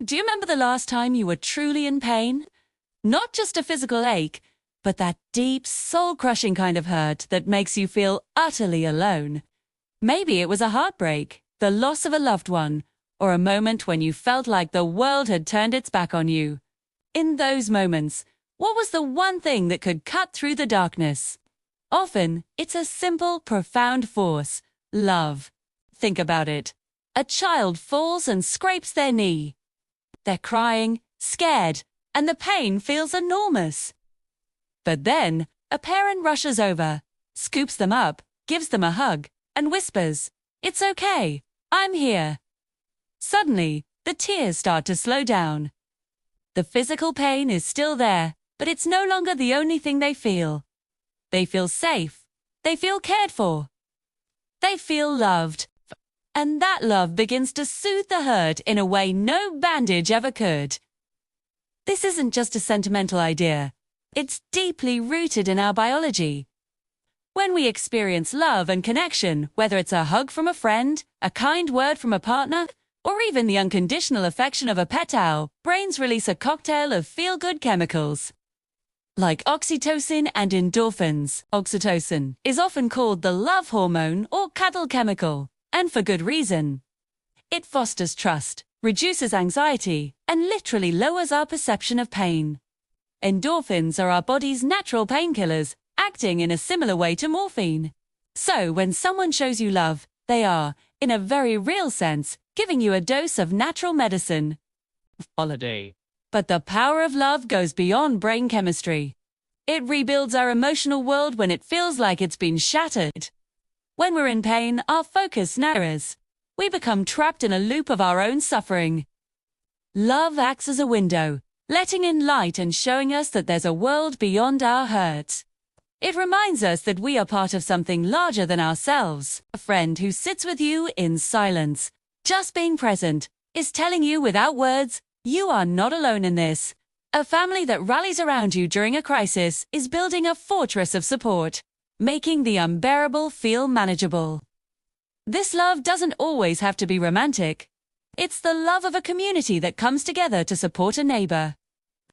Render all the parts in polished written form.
Do you remember the last time you were truly in pain? Not just a physical ache, but that deep, soul-crushing kind of hurt that makes you feel utterly alone. Maybe it was a heartbreak, the loss of a loved one, or a moment when you felt like the world had turned its back on you. In those moments, what was the one thing that could cut through the darkness? Often, it's a simple, profound force: love. Think about it. A child falls and scrapes their knee. They're crying, scared, and the pain feels enormous. But then, a parent rushes over, scoops them up, gives them a hug, and whispers, "It's okay, I'm here." Suddenly, the tears start to slow down. The physical pain is still there, but it's no longer the only thing they feel. They feel safe. They feel cared for. They feel loved. And that love begins to soothe the hurt in a way no bandage ever could. This isn't just a sentimental idea. It's deeply rooted in our biology. When we experience love and connection, whether it's a hug from a friend, a kind word from a partner, or even the unconditional affection of a pet owl, brains release a cocktail of feel-good chemicals. Like oxytocin and endorphins. Oxytocin is often called the love hormone or cuddle chemical, and for good reason. It fosters trust, reduces anxiety, and literally lowers our perception of pain. Endorphins are our body's natural painkillers, acting in a similar way to morphine. So when someone shows you love, they are, in a very real sense, giving you a dose of natural medicine. Holiday. But the power of love goes beyond brain chemistry. It rebuilds our emotional world when it feels like it's been shattered. When we're in pain, our focus narrows. We become trapped in a loop of our own suffering. Love acts as a window, letting in light and showing us that there's a world beyond our hurt. It reminds us that we are part of something larger than ourselves. A friend who sits with you in silence, just being present, is telling you without words, you are not alone in this. A family that rallies around you during a crisis is building a fortress of support, making the unbearable feel manageable. This love doesn't always have to be romantic. It's the love of a community that comes together to support a neighbor.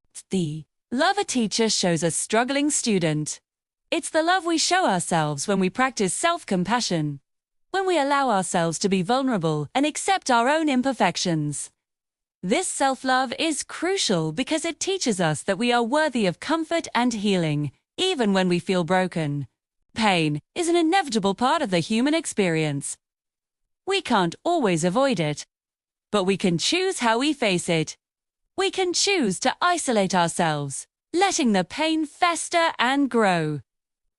It's the love a teacher shows a struggling student. It's the love we show ourselves when we practice self-compassion, when we allow ourselves to be vulnerable and accept our own imperfections. This self-love is crucial because it teaches us that we are worthy of comfort and healing, even when we feel broken. Pain is an inevitable part of the human experience. We can't always avoid it, but we can choose how we face it. We can choose to isolate ourselves, letting the pain fester and grow.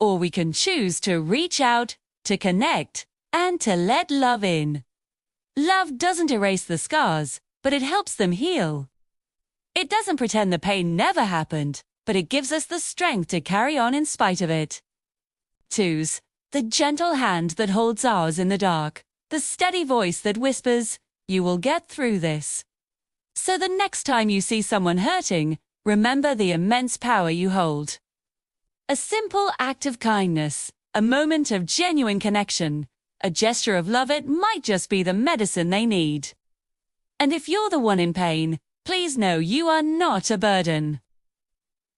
Or we can choose to reach out, to connect, and to let love in. Love doesn't erase the scars, but it helps them heal. It doesn't pretend the pain never happened, but it gives us the strength to carry on in spite of it. Choose the gentle hand that holds ours in the dark, the steady voice that whispers, "You will get through this." So the next time you see someone hurting, remember the immense power you hold. A simple act of kindness, a moment of genuine connection, a gesture of love, it might just be the medicine they need. And if you're the one in pain, please know you are not a burden.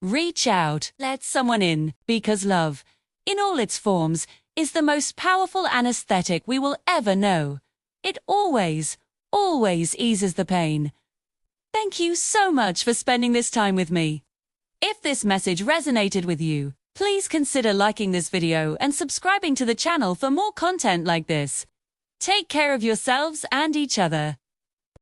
Reach out, let someone in, because love, in all its forms, is the most powerful anesthetic we will ever know. It always eases the pain. Thank you so much for spending this time with me. If this message resonated with you, please consider liking this video and subscribing to the channel for more content like this. Take care of yourselves and each other.